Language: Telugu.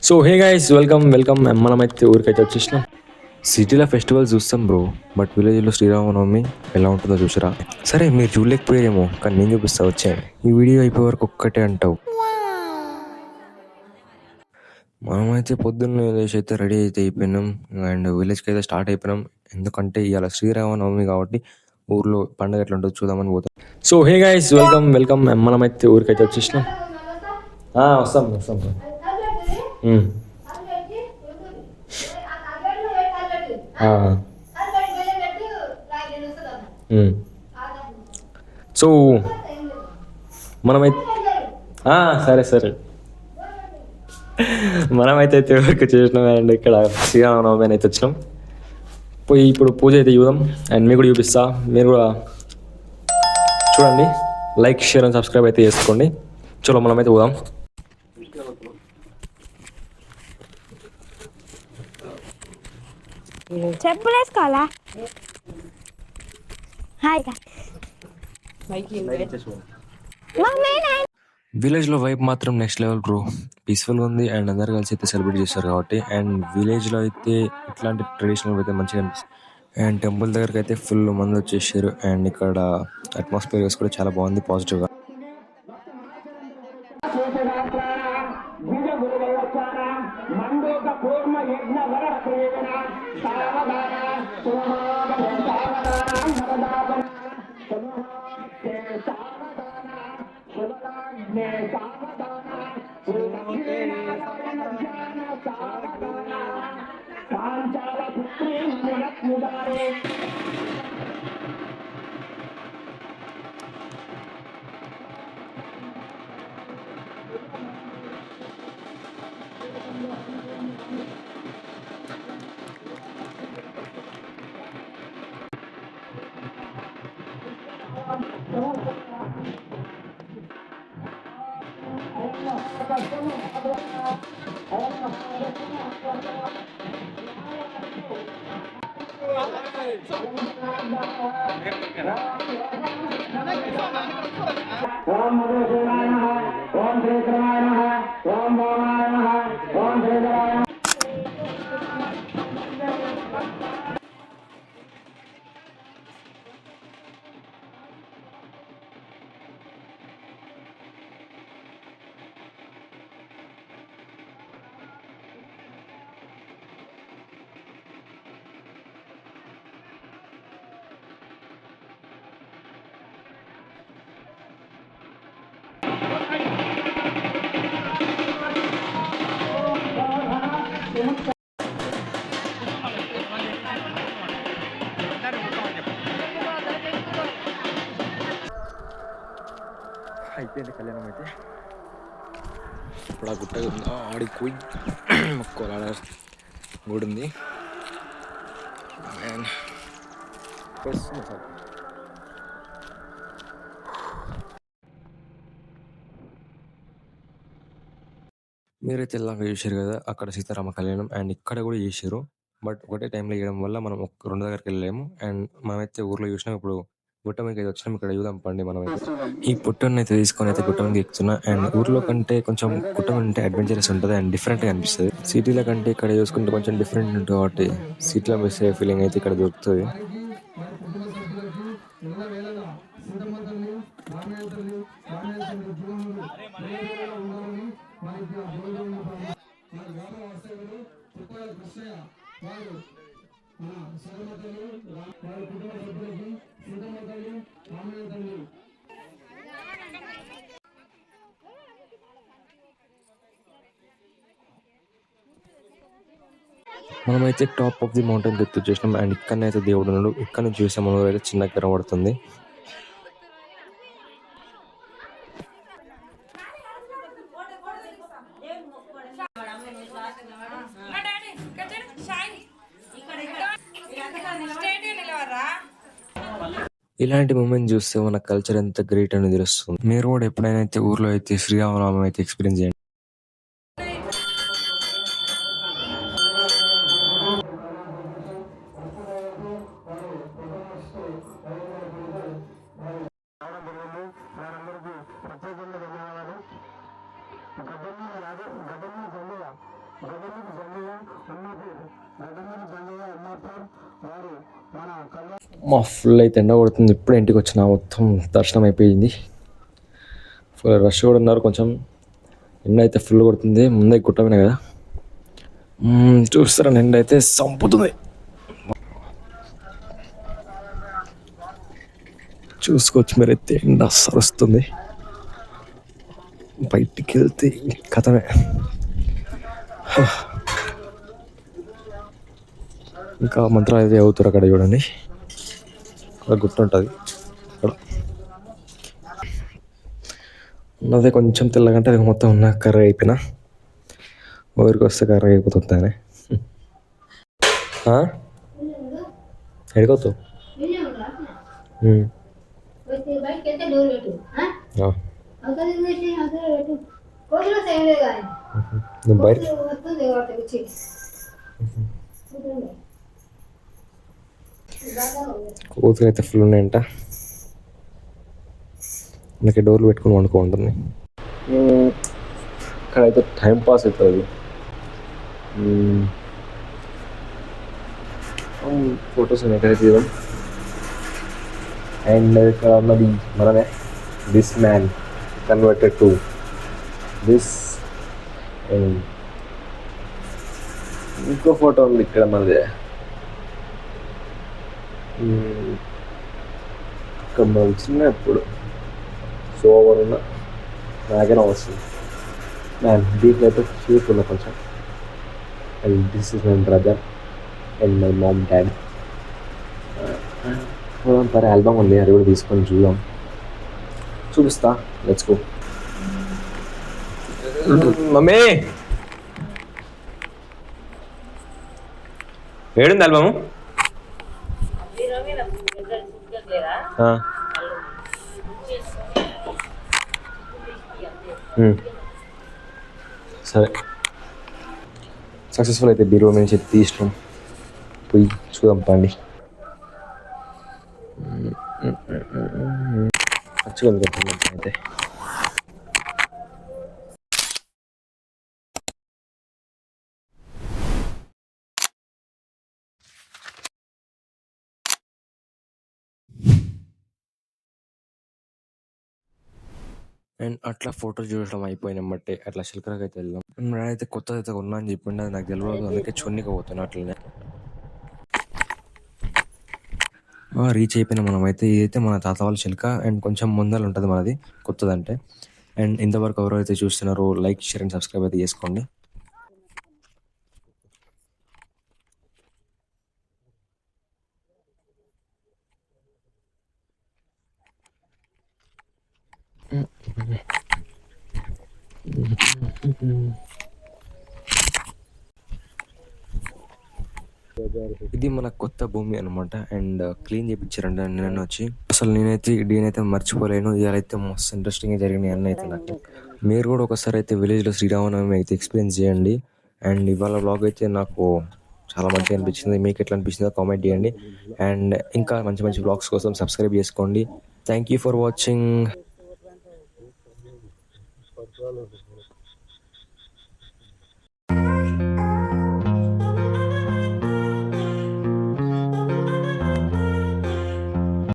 So hey guys, welcome welcome. మనమైతే ఊరికైతే వచ్చేసినాం. సిటీలో ఫెస్టివల్ చూస్తాం బ్రో, బట్ విలేజ్లో శ్రీరామనవమి ఎలా ఉంటుందో చూసిరా. సరే మీరు చూడలేకపోయేమో, కానీ నేను చూపిస్తా వచ్చాను. ఈ వీడియో అయిపోయే వరకు ఒక్కటే అంటావు. మనమైతే పొద్దున్న లేచి అయితే రెడీ అయితే అయిపోయినాం అండ్ విలేజ్కి అయితే స్టార్ట్ అయిపోయినాం. ఎందుకంటే ఇవాళ శ్రీరామనవమి కాబట్టి ఊర్లో పండుగ ఎట్లా ఉంటుందో చూద్దామని పోతాం. So hey guys, welcome welcome. మనమైతే ఊరికైతే వచ్చేసినాం. వస్తాం వస్తాం. ఉమ్. సో మనమైతే సరే సరే మనమైతే ఊరికి చేసినాం అండ్ ఇక్కడ శ్రీరామనవమి అని అయితే వచ్చినాం. పోయి ఇప్పుడు పూజ అయితే చూద్దాం అండ్ మీకు కూడా చూపిస్తా. మీరు కూడా చూడండి, లైక్ షేర్ అండ్ సబ్స్క్రైబ్ అయితే చేసుకోండి. చలో మనమైతే పోదాం. చెప్పులేసుకోవాలా? విలేజ్లో వైబ్ మాత్రం నెక్స్ట్ లెవెల్ బ్రో. పీస్ఫుల్గా ఉంది అండ్ అందరు కలిసి అయితే సెలబ్రేట్ చేస్తారు కాబట్టి. అండ్ విలేజ్లో అయితే ఇట్లాంటి ట్రెడిషనల్ అయితే మంచిగా అనిపిస్తుంది. అండ్ టెంపుల్ దగ్గరికి అయితే ఫుల్ మంది వచ్చేసారు అండ్ ఇక్కడ అట్మాస్ఫియర్ కూడా చాలా బాగుంది, పాజిటివ్గా. ఓం మధుసూదనాయ నమః, ఓం శ్రీకృష్ణాయ నమః, ఓం భోమాయ నమః, ఓం శ్రీధరాయ. అయిపోయింది కళ్యాణం అయితే. ఇప్పుడు ఆ గుట్ట ఆడికి పోయి మొక్కోలాడ గుడి ఉంది. మీరైతే ఇలాగ చేశారు కదా, అక్కడ సీతారామ కళ్యాణం అండ్ ఇక్కడ కూడా చేశారు. బట్ ఒకటే టైంలో వేయడం వల్ల మనం రెండు దగ్గరికి వెళ్ళలేము. అండ్ మనమైతే ఊర్లో చూసినాం. ఇప్పుడు గుట్ట మీద అయితే వచ్చినాం. ఇక్కడ చూద్దాం పండి. మనమైతే ఈ పుట్టని అయితే తీసుకొని అయితే గుట్ట మీద ఎక్కుతున్నా. అండ్ ఊర్లో కంటే కొంచెం గుట్ట మీద అంటే అడ్వెంచరస్ ఉంటుంది అండ్ డిఫరెంట్గా అనిపిస్తుంది. సిటీలో కంటే ఇక్కడ చూసుకుంటే కొంచెం డిఫరెంట్ ఉంటుంది కాబట్టి సిటీలో మిస్ అయ్యే ఫీలింగ్ అయితే ఇక్కడ దొరుకుతుంది. మనమైతే టాప్ ఆఫ్ ది మౌంటైన్ ఎత్తు చేసినాం అండ్ ఇక్కడనైతే దేవుడు ఉన్నాడు. ఇక్కడ నుంచి చూసే మనం అయితే చిన్నగా కనబడుతుంది. ఇలాంటి మూమెంట్ చూస్తే మన కల్చర్ ఎంత గ్రేట్ అని తెలుస్తుంది. మీరు కూడా ఎప్పుడైనా అయితే ఊర్లో అయితే శ్రీరామనవమి అయితే ఎక్స్పీరియన్స్ చేయండి. మా ఫుల్ అయితే ఎండ కొడుతుంది. ఇప్పుడే ఇంటికి వచ్చిన, మొత్తం దర్శనం అయిపోయింది. ఫుల్ రష్ కూడా ఉన్నారు. కొంచెం ఎండ అయితే ఫుల్ కొడుతుంది. ముందే గుట్టమైన కదా, చూస్తారా ఎండ అయితే సంపుతుంది. చూసుకోవచ్చు మీరైతే, ఎండ సరుస్తుంది. బయటికి వెళ్తే కథమే. ఇంకా మంత్రాలు అయితే అవుతారు అక్కడ, చూడండి అక్కడ గుట్ట ఉంటుంది. అక్కడ ఉన్నదే కొంచెం తెల్లగంటే అది మొత్తం ఉన్న కర్ర అయిపోయినా, ఊరికి వస్తే కర్ర అయిపోతుంది. అని ఎడిపోతావు? బయట కోతులు అయితే ఫుల్ ఉన్నాయంట. అందుకే డోర్లు పెట్టుకుని వండుకుంటుంది. అక్కడైతే టైం పాస్ అవుతుంది. ఫొటోస్ ఎక్కడైతే తీయడం. అండ్ ఇక్కడ ఉన్నది మనమే, this man converted to this. And ఇంకో ఫోటో ఉంది ఇక్కడ మనది. ఇక్కడ మనం చిన్నప్పుడు సోవర్ ఉన్న నాగరం వస్తుంది. మ్యాన్ దీంట్లో అయితే క్యూట్ ఉన్నా కొంచెం. And this is my brother and my mom dad. చూద్దాం పరే, ఆల్బమ్ ఉంది, అది కూడా తీసుకొని చూద్దాం. చూపిస్తా, లెట్స్ గో. మమ్మీ ఏడుంది ఆల్బము? సరే, సక్సెస్ఫుల్ అయితే బీరో నుంచి తీసినాం. పోయి చూద్దాం పండి. మంచిగా అయితే అండ్ అట్లా ఫోటో చూడడం అయిపోయిన బట్టే అట్లా శిల్కరాకి అయితే వెళ్దాం. నేనైతే కొత్తది అయితే కొన్నా అని చెప్పిండే, నాకు తెలియదు. అందుకే చున్నీకి పోతున్నా అట్లనే. రీచ్ అయిపోయినా మనం అయితే. ఇదైతే మన తాత వాళ్ళ చిలుక. అండ్ కొంచెం ముందర ఉంటుంది మనది, కొత్తదంటే. అండ్ ఇంతవరకు ఎవరైతే చూస్తున్నారో లైక్, షేర్ అండ్ సబ్స్క్రైబ్ అయితే చేసుకోండి. ఇది మన కొత్త భూమి అనమాట. అండ్ క్లీన్ చేయించారండి నేను వచ్చి. అసలు నేనైతే దీనైతే మర్చిపోలేను. ఇవాళైతే మస్తు ఇంట్రెస్టింగ్ జరిగినాయి అన్నీ అయితే నాకు. మీరు కూడా ఒకసారి అయితే విలేజ్లో శ్రీరామనవమి అయితే ఎక్స్పీరియన్స్ చేయండి. అండ్ ఇవాళ బ్లాగ్ అయితే నాకు చాలా మంచిగా అనిపించింది. మీకు ఎట్లా అనిపించిందో కామెంట్ చేయండి. అండ్ ఇంకా మంచి మంచి బ్లాగ్స్ కోసం సబ్స్క్రైబ్ చేసుకోండి. Thank you for watching.